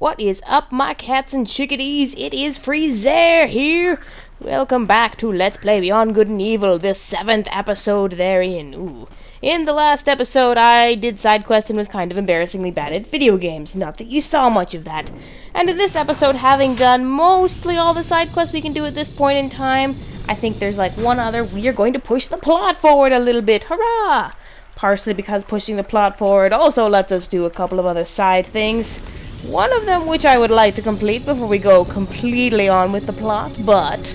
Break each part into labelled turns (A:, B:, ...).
A: What is up, my cats and chickadees? It is Freezer here. Welcome back to Let's Play Beyond Good and Evil, the 7th episode therein. Ooh. In the last episode, I did side quest and was kind of embarrassingly bad at video games. Not that you saw much of that. And in this episode, having done mostly all the side quests we can do at this point in time, I think there's like one other. We are going to push the plot forward a little bit. Hurrah! Partially because pushing the plot forward also lets us do a couple of other side things. One of them which I would like to complete before we go completely on with the plot, but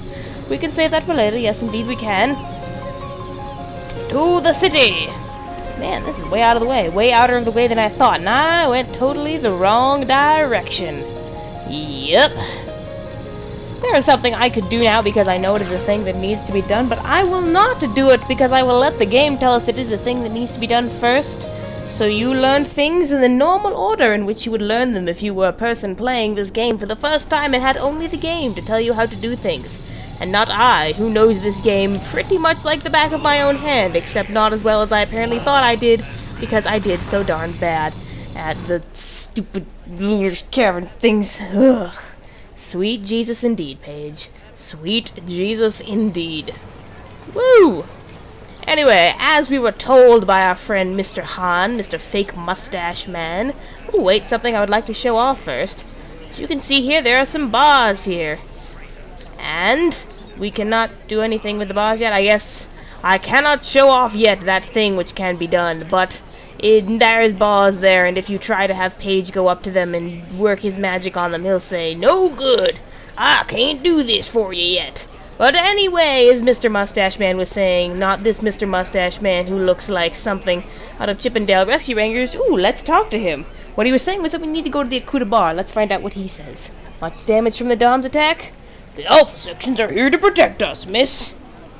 A: we can save that for later. Yes, indeed we can. To the city! Man, this is way out of the way. Way outer of the way than I thought, and I went totally the wrong direction. Yep. There is something I could do now because I know it is a thing that needs to be done, but I will not do it because I will let the game tell us it is a thing that needs to be done first. So you learn things in the normal order in which you would learn them if you were a person playing this game for the first time and had only the game to tell you how to do things. And not I, who knows this game pretty much like the back of my own hand, except not as well as I apparently thought I did, because I did so darn bad at the stupid little cavern things. Ugh. Sweet Jesus indeed, Paige. Sweet Jesus indeed. Woo! Anyway, as we were told by our friend Mr. Han, Mr. Fake Mustache Man... Ooh, wait, something I would like to show off first. As you can see here, there are some bars here. And we cannot do anything with the bars yet. I guess I cannot show off yet that thing which can be done, but there is bars there, and if you try to have Paige go up to them and work his magic on them, he'll say, "No good! I can't do this for you yet." But anyway, as Mr. Mustache Man was saying, not this Mr. Mustache Man who looks like something out of Chippendale Rescue Rangers. Ooh, let's talk to him. What he was saying was that we need to go to the Akuta Bar. Let's find out what he says. Much damage from the Dom's attack? The Alpha sections are here to protect us, miss.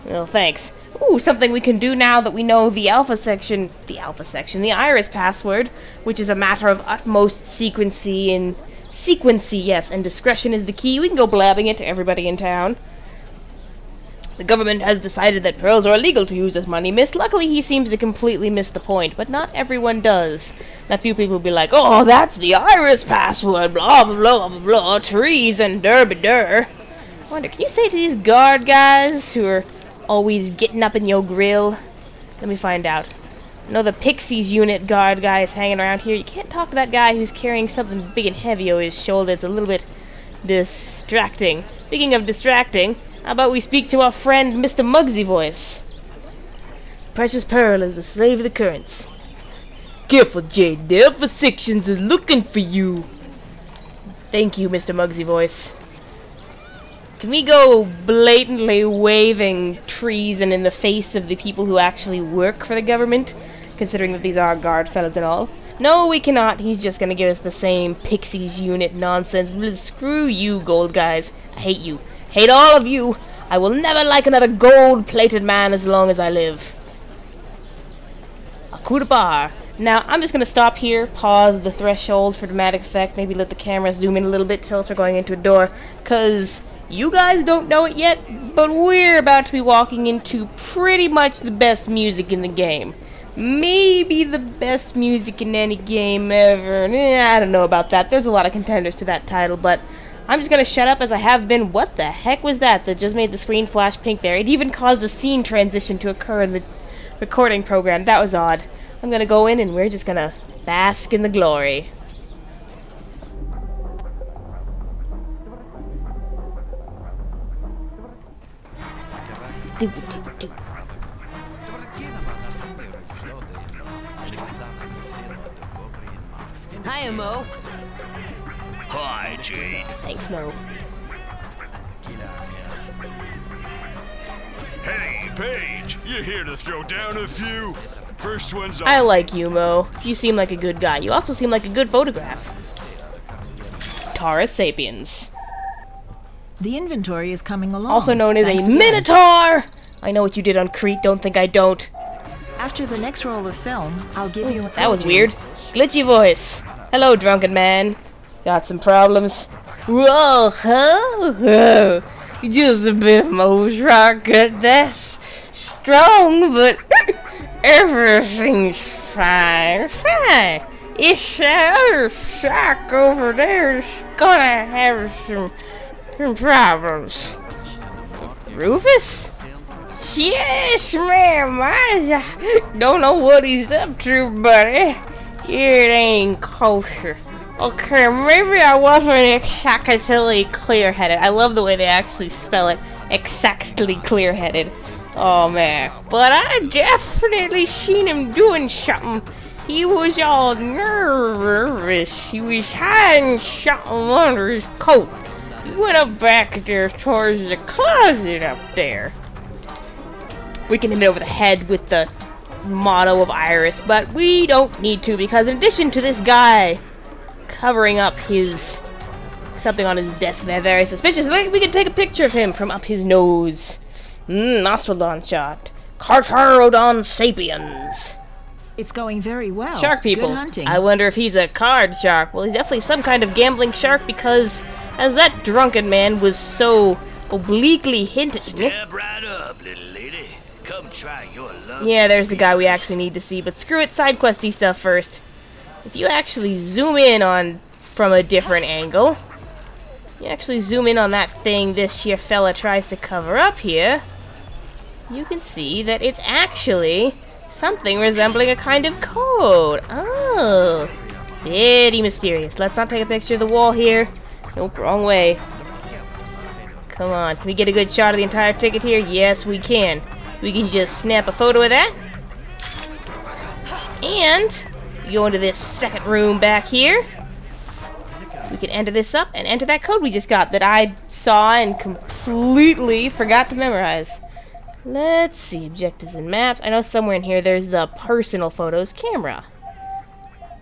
A: Well, thanks. Ooh, something we can do now that we know the the Iris password, which is a matter of utmost secrecy, yes, and discretion is the key. We can go blabbing it to everybody in town. The government has decided that pearls are illegal to use as money, miss. Luckily, he seems to completely miss the point, but not everyone does. And a few people will be like, "Oh, that's the Iris password, blah, blah, blah, blah, blah, trees and derby-der." I wonder, can you say to these guard guys who are always getting up in your grill? Let me find out. I know the Pixies unit guard guy is hanging around here. You can't talk to that guy who's carrying something big and heavy over his shoulder. It's a little bit distracting. Speaking of distracting, how about we speak to our friend Mr. Muggsy Voice? Precious Pearl is the slave of the currents. Careful, Jade. The Alpha sections are looking for you. Thank you, Mr. Muggsy Voice. Can we go blatantly waving treason in the face of the people who actually work for the government, considering that these are guard fellas and all? No, we cannot. He's just gonna give us the same Pixies unit nonsense. Screw you, gold guys. I hate you. Hate all of you. I will never like another gold-plated man as long as I live. Akuta Bar. Now, I'm just gonna stop here, pause the threshold for dramatic effect, maybe let the camera zoom in a little bit, tell us we're going into a door, 'cause you guys don't know it yet, but we're about to be walking into pretty much the best music in the game. Maybe the best music in any game ever. I don't know about that. There's a lot of contenders to that title, but I'm just gonna shut up as I have been. What the heck was that just made the screen flash pink there? It even caused a scene transition to occur in the recording program. That was odd. I'm gonna go in and we're just gonna bask in the glory.
B: Hiya, Mo.
C: Hi, Jade.
A: Thanks, Mo.
C: Hey, Paige, you here to throw down a few? First one's on.
A: I like you, Mo. You seem like a good guy. You also seem like a good photograph. Taurus Sapiens.
B: The inventory is coming along.
A: Also known as a Minotaur! I know what you did on Crete, don't think I don't.
B: After the next roll of film, I'll give you a
A: That was weird. Glitchy voice. Hello, drunken man. Got some problems? Whoa, huh? Whoa. Just a bit more shortcut. That's strong, but everything's fine. Fine. It's that other shark over there is gonna have some problems. Rufus? Yes, ma'am. I don't know what he's up to, buddy. It ain't kosher. Okay, maybe I wasn't exactly clear-headed. I love the way they actually spell it. Exactly clear-headed. Oh, man. But I definitely seen him doing something. He was all nervous. He was hiding something under his coat. He went up back there towards the closet up there. We can hit it over the head with the motto of Iris, but we don't need to, because in addition to this guy covering up his something on his desk there very suspicious, we can take a picture of him from up his nose. Nostrodon shot. Carcharodon sapiens.
B: It's going very well.
A: Shark people.
B: Good hunting.
A: I wonder if he's a card shark. Well, he's definitely some kind of gambling shark, because as that drunken man was so obliquely hinted.
D: Step right up, little lady. Come try your luck.
A: Yeah, there's the guy we actually need to see, but screw it, side questy stuff first. If you actually zoom in on from a different angle, you actually zoom in on that thing this here fella tries to cover up here, you can see that it's actually something resembling a kind of code. Oh, very mysterious. Let's not take a picture of the wall here. Nope, wrong way. Come on, can we get a good shot of the entire ticket here? Yes, we can. We can just snap a photo of that. And we go into this second room back here. We can enter this up and enter that code we just got that I saw and completely forgot to memorize. Let's see, objectives and maps. I know somewhere in here there's the personal photos camera.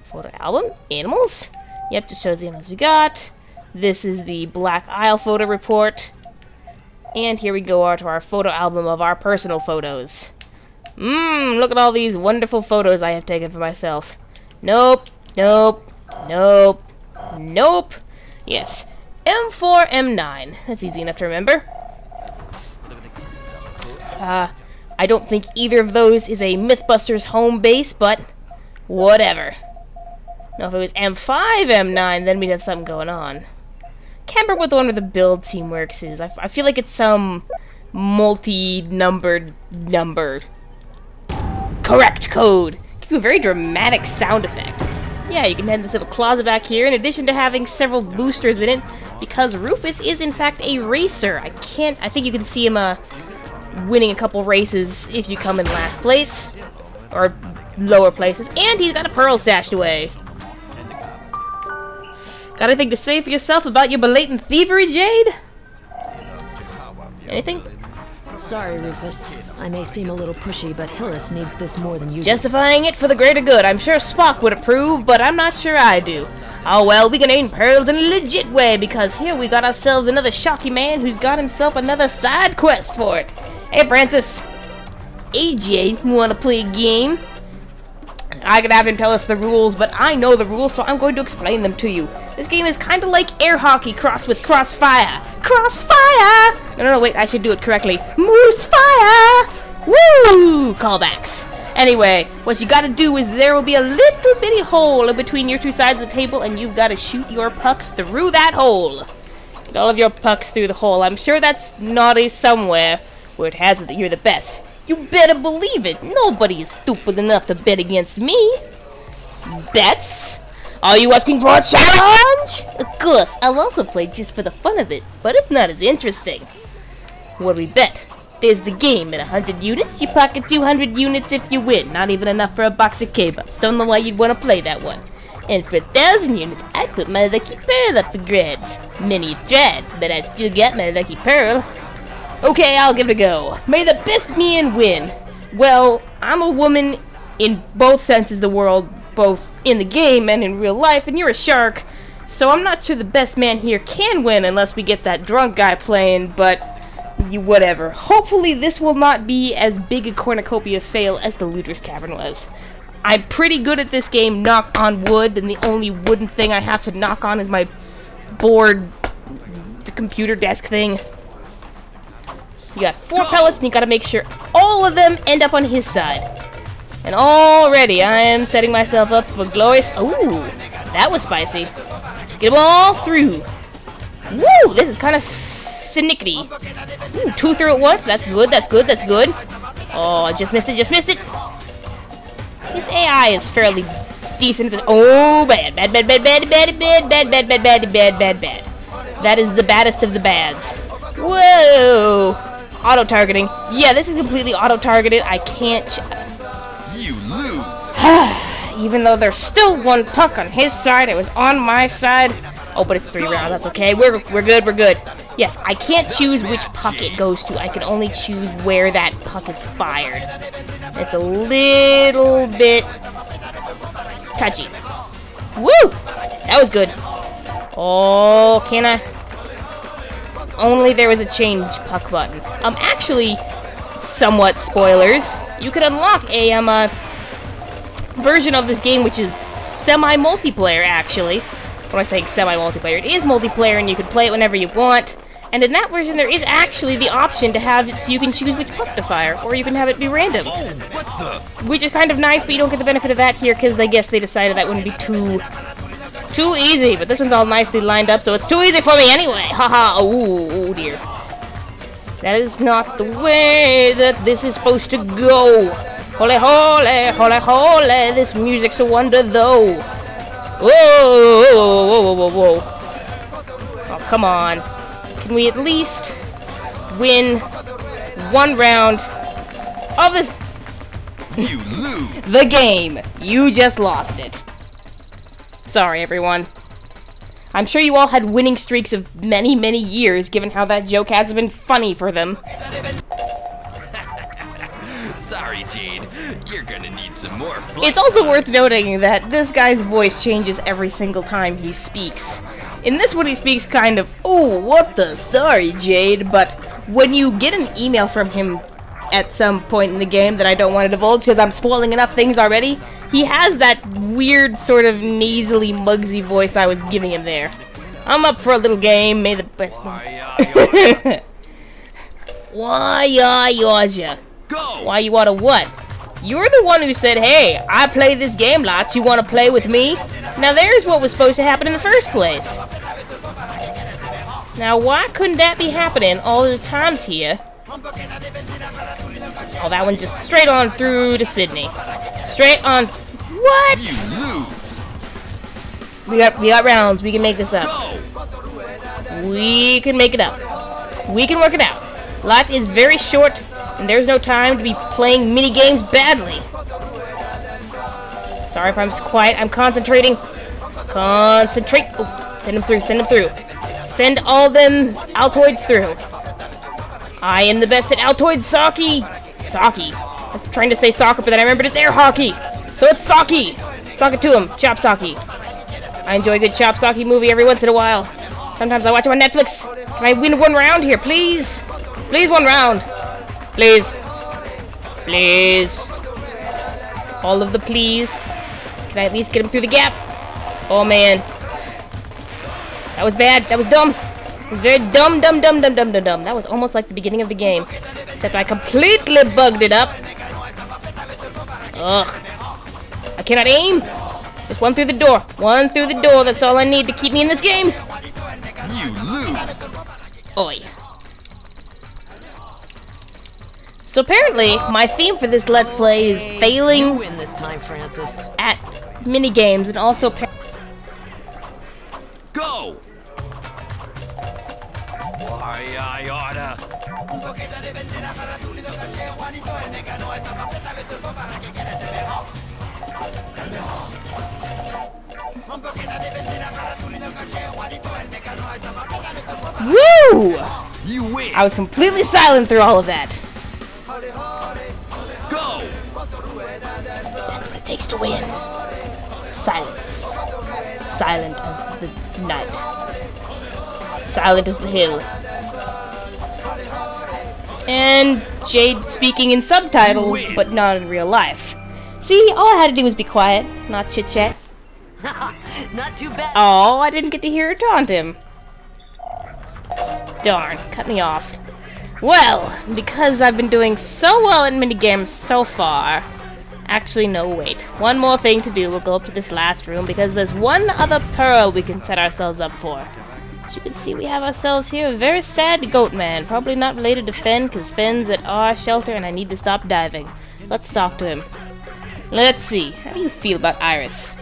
A: Photo album, animals. Yep, just shows the animals we got. This is the Black Isle photo report. And here we go to our photo album of our personal photos. Look at all these wonderful photos I have taken for myself. Nope, nope, nope, nope. Yes, M4, M9. That's easy enough to remember. I don't think either of those is a Mythbusters home base, but whatever. Now, if it was M5, M9, then we'd have something going on. Can't remember what the one where the build team works is. I feel like it's some multi-numbered number. Correct code. Give you a very dramatic sound effect. Yeah, you can head in this little closet back here, in addition to having several boosters in it, because Rufus is in fact a racer. I think you can see him winning a couple races if you come in last place, or lower places, and he's got a pearl stashed away. Got anything to say for yourself about your blatant thievery, Jade? Anything?
E: Sorry, Rufus. I may seem a little pushy, but Hyllis needs this more than you do.
A: Justifying it for the greater good. I'm sure Spock would approve, but I'm not sure I do. Oh well, we can aim pearls in a legit way, because here we got ourselves another shocky man who's got himself another side quest for it. Hey, Francis. AJ, you wanna play a game? I could have him tell us the rules, but I know the rules, so I'm going to explain them to you. This game is kind of like air hockey crossed with crossfire. Crossfire! No, wait, I should do it correctly. Moose fire! Woo! Callbacks. Anyway, what you gotta do is there will be a little bitty hole in between your two sides of the table, and you've gotta shoot your pucks through that hole. Get all of your pucks through the hole. I'm sure that's naughty somewhere where it has it that you're the best. You better believe it. Nobody is stupid enough to bet against me. Bets? Are you asking for a challenge? Of course, I'll also play just for the fun of it, but it's not as interesting. What do we bet? There's the game. At 100 units, you pocket 200 units if you win. Not even enough for a box of K-Bups. Don't know why you'd want to play that one. And for 1,000 units, I put my lucky pearl up for grabs. Many tried, but I've still got my lucky pearl. Okay, I'll give it a go. May the best man win. Well, I'm a woman in both senses of the world, both in the game and in real life, and you're a shark, so I'm not sure the best man here can win unless we get that drunk guy playing, but whatever. Hopefully this will not be as big a cornucopia fail as the Looter's Cavern was. I'm pretty good at this game, knock on wood, and the only wooden thing I have to knock on is my board, the computer desk thing. You got 4 pellets, and you gotta make sure all of them end up on his side. And already I am setting myself up for glorious... Ooh, that was spicy. Get them all through. Woo, this is kind of finicky. Ooh, 2 through at once. That's good, that's good, that's good. Oh, I just missed it, just missed it. This AI is fairly decent. Oh, bad, bad, bad, bad, bad, bad, bad, bad, bad, bad, bad, bad, bad, bad. That is the baddest of the bads. Whoa! Auto-targeting. Yeah, this is completely auto-targeted. I can't...
C: You lose.
A: Even though there's still 1 puck on his side, it was on my side. Oh, but it's 3 rounds. That's okay. We're good. We're good. Yes, I can't choose which puck it goes to. I can only choose where that puck is fired. It's a little bit touchy. Woo! That was good. Oh, can I? Only there was a change puck button. Actually, somewhat spoilers. You could unlock a version of this game which is semi-multiplayer, actually. When I say semi-multiplayer, it is multiplayer and you can play it whenever you want. And in that version, there is actually the option to have it so you can choose which puck to fire, or you can have it be random.
C: Oh, what the?
A: Which is kind of nice, but you don't get the benefit of that here because I guess they decided that wouldn't be too easy. But this one's all nicely lined up, so it's too easy for me anyway. Haha. Oh dear. That is not the way that this is supposed to go. Holy, holy, holy, holy. This music's a wonder, though. Whoa, whoa, whoa, whoa, whoa. Oh, come on. Can we at least win 1 round of this?
C: You lose.
A: The game. You just lost it. Sorry, everyone. I'm sure you all had winning streaks of many, many years, given how that joke has been funny for them.
D: Sorry, Jade. You're gonna need some more blood.
A: It's also worth noting that this guy's voice changes every single time he speaks. In this one, he speaks kind of, "Oh, what the? Sorry, Jade," but when you get an email from him at some point in the game that I don't want to divulge because I'm spoiling enough things already, he has that weird sort of nasally, mugsy voice I was giving him there. I'm up for a little game. May the best one. Why, yaja?
D: Go!
A: Why you wanna what? You're the one who said, "Hey, I play this game lots. You wanna play with me?" Now there's what was supposed to happen in the first place. Now why couldn't that be happening all the times here? Oh, that one just straight on through to Sydney. Straight on. What?
C: You lose.
A: We got rounds. We can make this up.
D: Go!
A: We can make it up. We can work it out. Life is very short, and there's no time to be playing mini games badly. Sorry if I'm quiet. I'm concentrating. Concentrate. Oh, send them through. Send them through. Send all them Altoids through. I am the best at Altoids Saki. Saki. I was trying to say soccer, but then I remembered it's air hockey. So it's Saki. Sock it to him. Chop Saki. I enjoy a good Chop Saki movie every once in a while. Sometimes I watch them on Netflix. Can I win 1 round here, please? Please, 1 round. Please. Please. All of the please. Can I at least get him through the gap? Oh, man. That was bad. That was dumb. It was very dumb. That was almost like the beginning of the game. Except I completely bugged it up. Ugh. I cannot aim. Just 1 through the door. 1 through the door. That's all I need to keep me in this game.
C: You lose.
A: Oi. So apparently, my theme for this Let's Play is
E: You
A: failing
E: win this time, Francis.
A: at minigames and also...
D: Go! Why, I oughta.
A: Woo!
D: You win!
A: I was completely silent through all of that.
D: Go!
A: That's what it takes to win. Silence. Silent as the night. Silent as the hill. And Jade speaking in subtitles, but not in real life. See, all I had to do was be quiet, not chit-chat.
E: Not too bad.
A: Oh, I didn't get to hear her taunt him. Darn, cut me off. Well, because I've been doing so well in minigames so far, Actually, no, wait. One more thing to do. We'll go up to this last room because there's one other pearl we can set ourselves up for. As you can see, we have ourselves here a very sad goat man. Probably not related to Fen, because Fen's at our shelter and I need to stop diving. Let's talk to him. Let's see. How do you feel about Iris?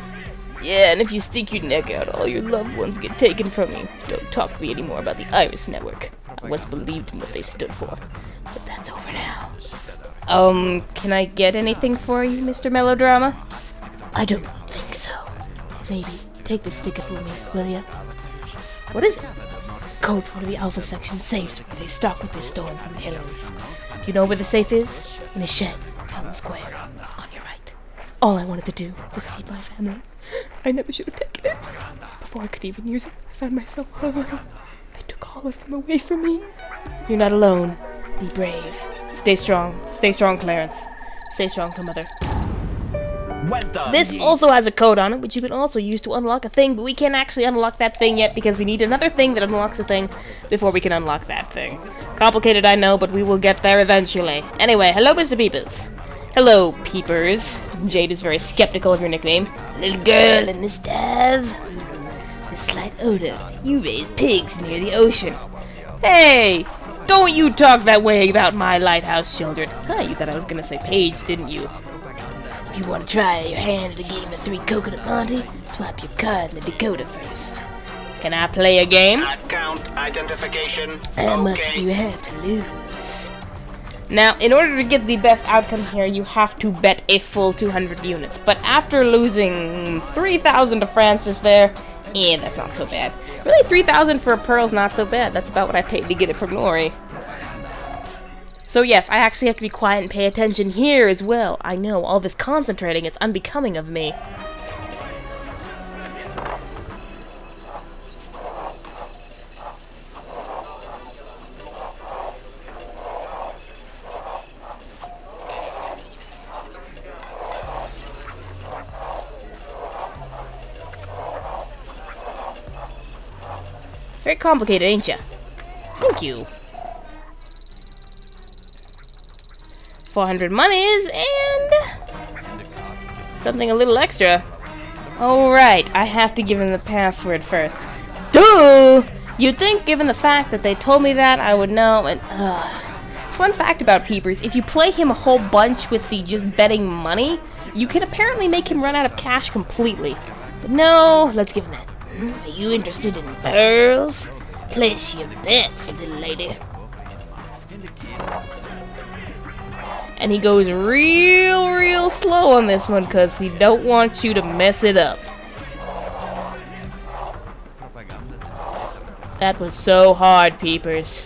A: Yeah, and if you stick your neck out, all your loved ones get taken from you. Don't talk to me anymore about the Iris Network. I once believed in what they stood for. But that's over now. Can I get anything for you, Mr. Melodrama? I don't think so. Maybe. Take this ticket for me, will ya? What is it? Code for one of the Alpha Section safes where they stock what they've stolen from the Hyllis. Do you know where the safe is? In a shed, Fountain Square, on your right. All I wanted to do was feed my family. I never should have taken it. Before I could even use it, I found myself all alone. They took all of them away from me. You're not alone. Be brave. Stay strong. Stay strong, Clarence. Stay strong for Mother. This also has a code on it, which you can also use to unlock a thing, but we can't actually unlock that thing yet because we need another thing that unlocks a thing before we can unlock that thing. Complicated, I know, but we will get there eventually. Anyway, hello, Mr. Peepers. Hello, Peepers. Jade is very skeptical of your nickname. Little girl in this dive. A slight odor. You raise pigs near the ocean. Hey! Don't you talk that way about my lighthouse children. Huh, you thought I was gonna say page, didn't you? If you want to try your hand at a game of 3 Coconut Monty, swipe your card in the decoder first. Can I play a game?
D: Account identification.
A: How much do you have to lose? Now, in order to get the best outcome here, you have to bet a full 200 units. But after losing 3,000 to Francis there, that's not so bad. Really, 3,000 for a pearl's not so bad. That's about what I paid to get it from Nori. So yes, I actually have to be quiet and pay attention here as well. I know, all this concentrating, it's unbecoming of me. Very complicated, ain't ya? Thank you. 400 monies and something a little extra. Alright, I have to give him the password first. Duh! You'd think, given the fact that they told me that, I would know. And fun fact about Peepers, if you play him a whole bunch with the just betting money, you can apparently make him run out of cash completely. But no, let's give him that. Are you interested in pearls? Place your bets, little lady. And he goes real slow on this one because he don't want you to mess it up. That was so hard, Peepers.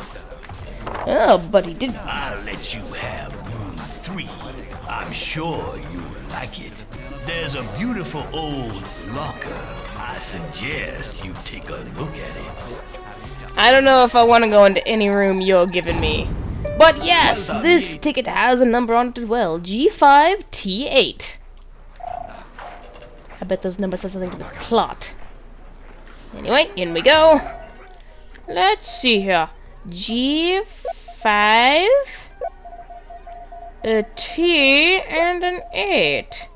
A: Oh, but he did.
D: I'll let you have room 3. I'm sure you'll like it. There's a beautiful old locker. I suggest you take a look at it.
A: I don't know if I want to go into any room you're giving me. But yes, this ticket has a number on it as well. G5T8. I bet those numbers have something to do with plot. Anyway, in we go. Let's see here. G5, a T, and an 8.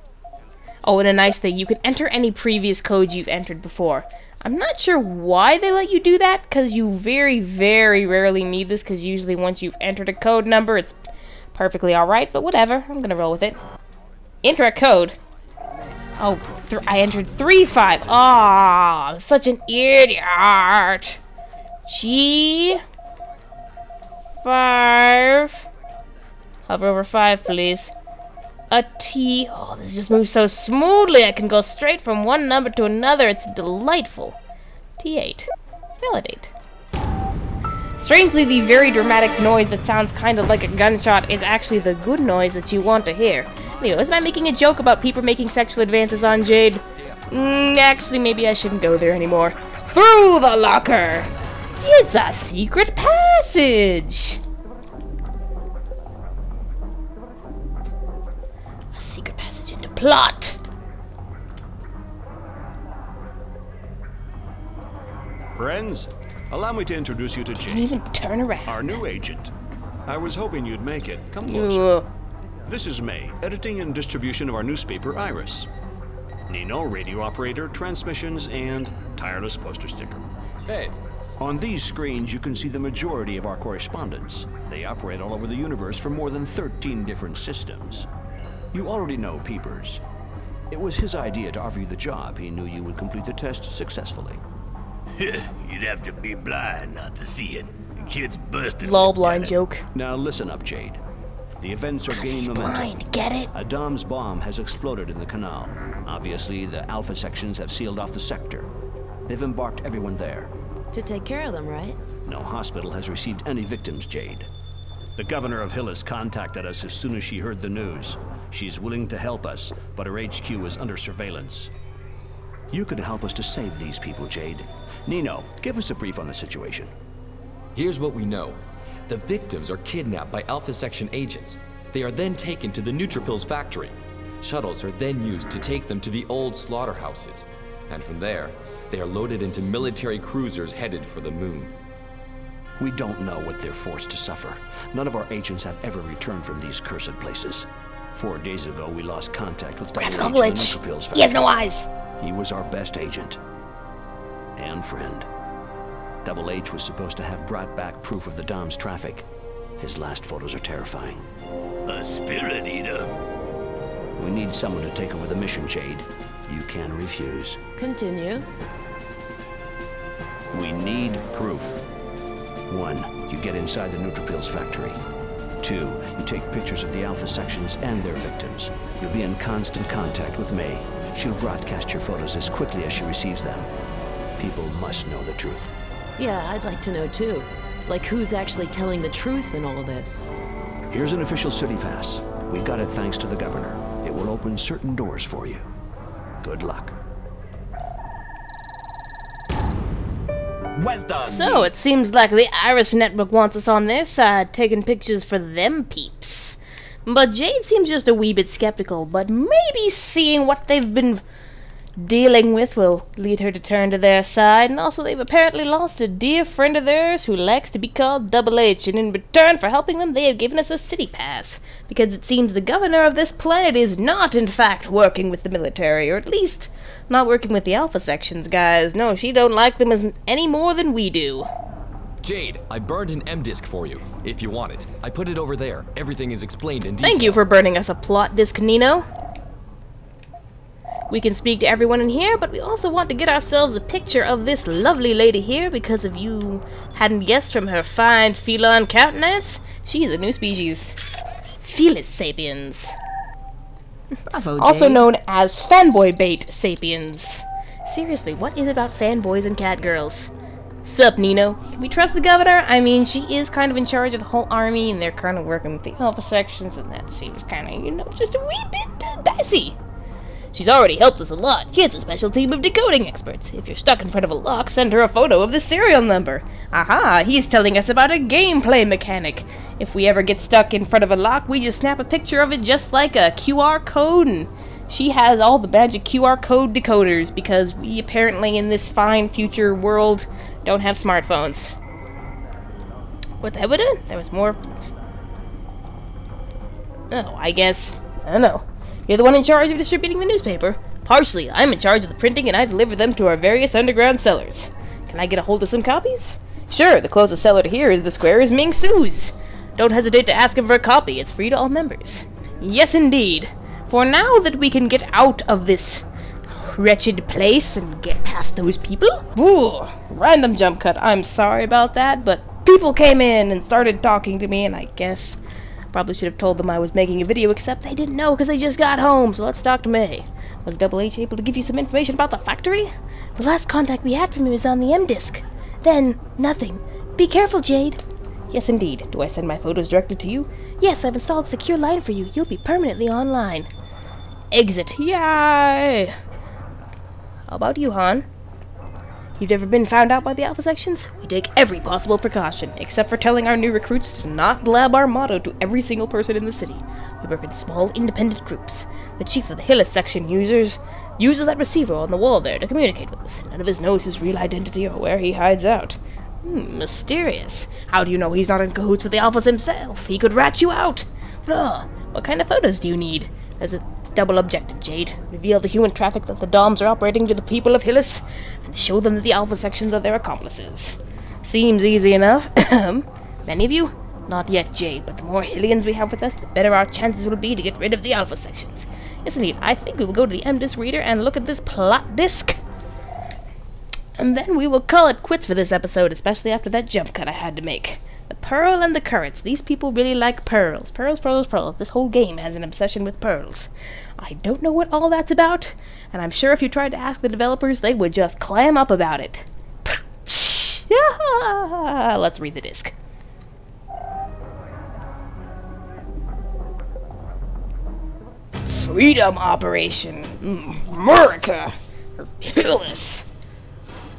A: Oh, and a nice thing, you can enter any previous codes you've entered before. I'm not sure why they let you do that, because you very rarely need this, because usually once you've entered a code number, it's perfectly alright, but whatever, I'm gonna roll with it. Enter a code. Oh, I entered 3-5. Ah, such an idiot. G5. Hover over 5, please. A T. Oh, this just moves so smoothly. I can go straight from one number to another. It's delightful. T8. Validate. Strangely, the very dramatic noise that sounds kind of like a gunshot is actually the good noise that you want to hear. Anyway, wasn't I making a joke about people making sexual advances on Jade? Actually, maybe I shouldn't go there anymore. Through the locker! It's a secret passage! Secret passage into plot.
C: Friends, allow me to introduce you to
A: Can't
C: Jade,
A: even turn around.
C: our new agent. I was hoping you'd make it. Come closer.
F: This is May, editing and distribution of our newspaper, Iris. Nino, radio operator, transmissions, and tireless poster sticker.
G: Hey.
F: On these screens, you can see the majority of our correspondents. They operate all over the universe from more than 13 different systems. You already know Peepers. It was his idea to offer you the job. He knew you would complete the test successfully.
D: You'd have to be blind not to see it. The kid's busted.
A: Lol, blind joke.
F: Now listen up, Jade. The events are gaining
A: He's
F: momentum.
A: blind, get it?
F: A Dom's bomb has exploded in the canal. Obviously, the Alpha sections have sealed off the sector. They've embarked everyone there.
E: To take care of them, right?
F: No hospital has received any victims, Jade. The governor of Hyllis contacted us as soon as she heard the news. She's willing to help us, but her HQ is under surveillance. You could help us to save these people, Jade. Nino, give us a brief on the situation.
G: Here's what we know. The victims are kidnapped by Alpha Section agents. They are then taken to the Neutrophils factory. Shuttles are then used to take them to the old slaughterhouses. And from there, they are loaded into military cruisers headed for the moon.
F: We don't know what they're forced to suffer. None of our agents have ever returned from these cursed places. 4 days ago, we lost contact with
A: Graphical
F: Double H in the
A: glitch.
F: Neutrophils factory.
A: He has no eyes.
F: He was our best agent. And friend. Double H was supposed to have brought back proof of the Dom's traffic. His last photos are terrifying.
D: A spirit eater.
F: We need someone to take over the mission, Jade. You can refuse.
E: Continue.
F: We need proof. 1, you get inside the Neutrophils factory. 2, you take pictures of the Alpha sections and their victims. You'll be in constant contact with May. She'll broadcast your photos as quickly as she receives them. People must know the truth.
E: Yeah, I'd like to know too. Like who's actually telling the truth in all this?
F: Here's an official city pass. We got it thanks to the governor. It will open certain doors for you. Good luck.
G: Well done!
A: So, it seems like the Iris Network wants us on their side, taking pictures for them peeps. But Jade seems just a wee bit skeptical, but maybe seeing what they've been dealing with will lead her to turn to their side. And also, they've apparently lost a dear friend of theirs who likes to be called Double H, and in return for helping them, they have given us a city pass. Because it seems the governor of this planet is not, in fact, working with the military, or at least not working with the Alpha sections, guys. No, she don't like them any more than we do.
G: Jade, I burned an M disk for you, if you want it. I put it over there. Everything is explained in detail.
A: Thank you for burning us a plot disc, Nino. We can speak to everyone in here, but we also want to get ourselves a picture of this lovely lady here, because if you hadn't guessed from her fine feline countenance, she is a new species. Felis sapiens.
B: Bravo,
A: Also
B: Jade.
A: known as fanboy bait sapiens. Seriously, what is it about fanboys and cat girls? Sup, Nino? Can we trust the governor? I mean, she is kind of in charge of the whole army, and they're kind of working with the Alpha sections, and that seems kind of, you know, just a wee bit dicey. She's already helped us a lot. She has a special team of decoding experts. If you're stuck in front of a lock, send her a photo of the serial number. Aha, he's telling us about a gameplay mechanic. If we ever get stuck in front of a lock, we just snap a picture of it just like a QR code, and she has all the magic QR code decoders, because we apparently in this fine future world don't have smartphones. What the hell was it? There was more. Oh, I guess. I don't know. You're the one in charge of distributing the newspaper. Partially, I'm in charge of the printing, and I deliver them to our various underground cellars. Can I get a hold of some copies? Sure, the closest seller to here in the square is Ming Su's. Don't hesitate to ask him for a copy. It's free to all members. Yes, indeed. For now that we can get out of this wretched place and get past those people. Ooh, random jump cut. I'm sorry about that, but people came in and started talking to me, and I guess probably should have told them I was making a video, except they didn't know because they just got home. So let's talk to May. Was Double H able to give you some information about the factory? The last contact we had from him was on the M disk. Then, nothing. Be careful, Jade. Yes, indeed. Do I send my photos directly to you? Yes, I've installed a secure line for you. You'll be permanently online. Exit. Yay! How about you, Han? You've ever been found out by the Alpha sections? We take every possible precaution, except for telling our new recruits to not blab our motto to every single person in the city. We work in small, independent groups. The chief of the Hyllis section uses that receiver on the wall there to communicate with us. None of us knows his real identity or where he hides out. Mysterious. How do you know he's not in cahoots with the Alphas himself? He could rat you out. What kind of photos do you need? There's a double objective, Jade. Reveal the human traffic that the DOMs are operating to the people of Hyllis, and show them that the Alpha sections are their accomplices. Seems easy enough. Many of you? Not yet, Jade, but the more Hylians we have with us, the better our chances will be to get rid of the Alpha sections. Yes, indeed. I think we will go to the M-Disc reader and look at this plot disc. And then we will call it quits for this episode, especially after that jump cut I had to make. The pearl and the currents. These people really like pearls. Pearls, pearls, pearls. This whole game has an obsession with pearls. I don't know what all that's about, and I'm sure if you tried to ask the developers, they would just clam up about it. Let's read the disc. Freedom Operation. America. Hyllis.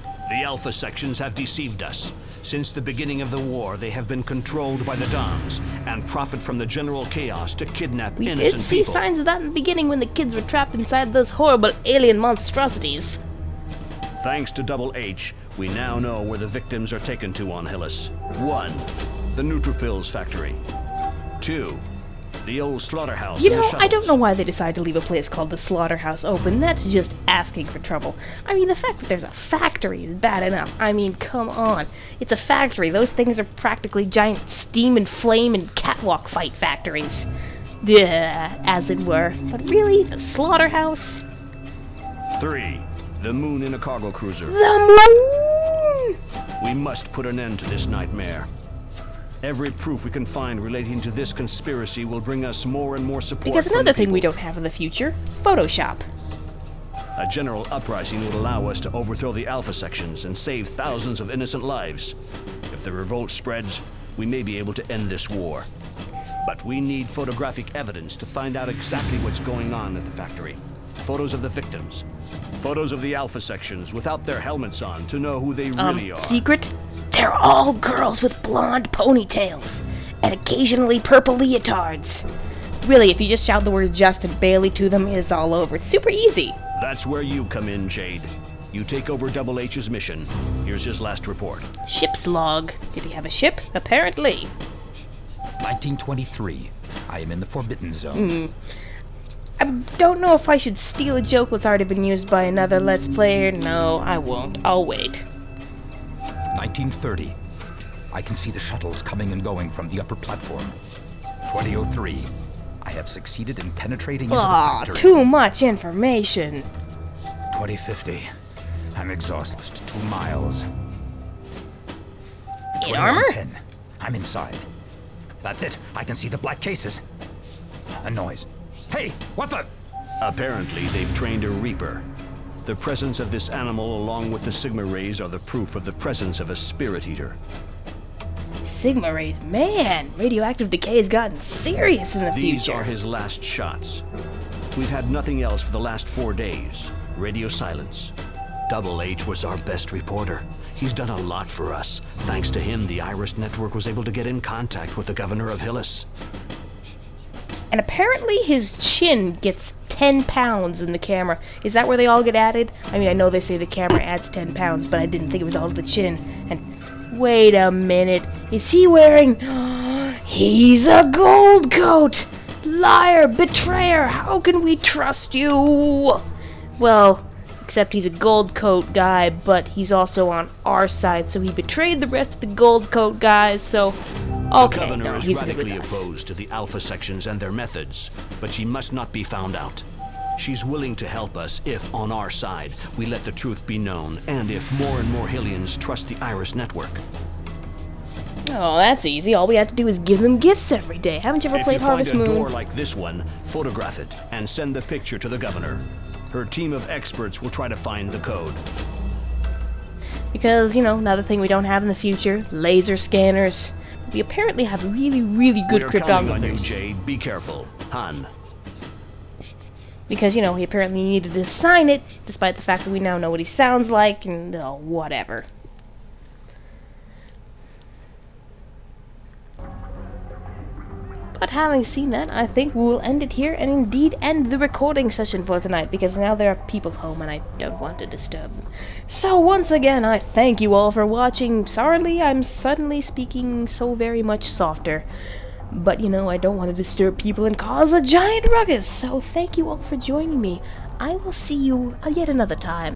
F: The Alpha sections have deceived us. Since the beginning of the war, they have been controlled by the DOMs and profit from the general chaos to kidnap innocent people.
A: We did see signs of that in the beginning when the kids were trapped inside those horrible alien monstrosities.
F: Thanks to Double H, we now know where the victims are taken to on Hyllis. 1. The Neutrophils factory. 2. The old slaughterhouse.
A: You know, I don't know why they decided to leave a place called the Slaughterhouse open. That's just asking for trouble. I mean, the fact that there's a factory is bad enough. I mean, come on. It's a factory. Those things are practically giant steam and flame and catwalk fight factories. As it were. But really, the Slaughterhouse?
F: 3. The moon in a cargo cruiser.
A: The moon!
F: We must put an end to this nightmare. Every proof we can find relating to this conspiracy will bring us more and more support.
A: Because another thing we don't have in the future, Photoshop.
F: A general uprising would allow us to overthrow the Alpha sections and save thousands of innocent lives. If the revolt spreads, we may be able to end this war. But we need photographic evidence to find out exactly what's going on at the factory. Photos of the victims. Photos of the Alpha sections without their helmets on to know who they really are.
A: Secret? They're all girls with blonde ponytails and occasionally purple leotards. Really, if you just shout the word Justin Bailey to them, it's all over. It's super easy.
F: That's where you come in, Jade. You take over Double H's mission. Here's his last report.
A: Ship's log. Did he have a ship? Apparently.
H: 1923. I am in the Forbidden Zone.
A: I don't know if I should steal a joke that's already been used by another Let's Player. No, I won't. I'll wait.
H: 1930. I can see the shuttles coming and going from the upper platform. 2003. I have succeeded in penetrating into the factory.
A: Too much information.
H: 2050. I'm exhausted. 2 miles.
A: In armor?
H: 10. I'm inside. That's it. I can see the black cases. A noise. Hey, what the?
F: Apparently, they've trained a Reaper. The presence of this animal along with the Sigma rays are the proof of the presence of a spirit eater.
A: Sigma rays, man! Radioactive decay has gotten serious in the future.
F: These are his last shots. We've had nothing else for the last 4 days. Radio silence. Double H was our best reporter. He's done a lot for us. Thanks to him, the Iris Network was able to get in contact with the governor of Hyllis.
A: And apparently his chin gets 10 pounds in the camera. Is that where they all get added? I mean, I know they say the camera adds 10 pounds, but I didn't think it was all to the chin. And wait a minute. Is he wearing... He's a gold coat! Liar! Betrayer! How can we trust you? Well, except he's a gold coat guy, but he's also on our side, so he betrayed the rest of the gold coat guys, so... Okay,
F: the governor is
A: he's
F: radically opposed to the Alpha sections and their methods, but she must not be found out. She's willing to help us if, on our side, we let the truth be known, and if more and more Hylians trust the Iris Network.
A: Oh, that's easy. All we have to do is give them gifts every day. Haven't you ever played Harvest Moon?
F: If you find a door like this one, photograph it and send the picture to the governor. Her team of experts will try to find the code.
A: Because, you know, another thing we don't have in the future, laser scanners. We apparently have really, really good
F: cryptographers. We're counting on you,
A: cryptographers.
F: Jade. Be careful. Han.
A: Because, you know, he apparently needed to sign it, despite the fact that we now know what he sounds like, and whatever. But having seen that, I think we'll end it here, and indeed end the recording session for tonight, because now there are people home, and I don't want to disturb them. So once again, I thank you all for watching. Sorry, I'm suddenly speaking so very much softer. But, you know, I don't want to disturb people and cause a giant ruckus, so thank you all for joining me. I will see you yet another time.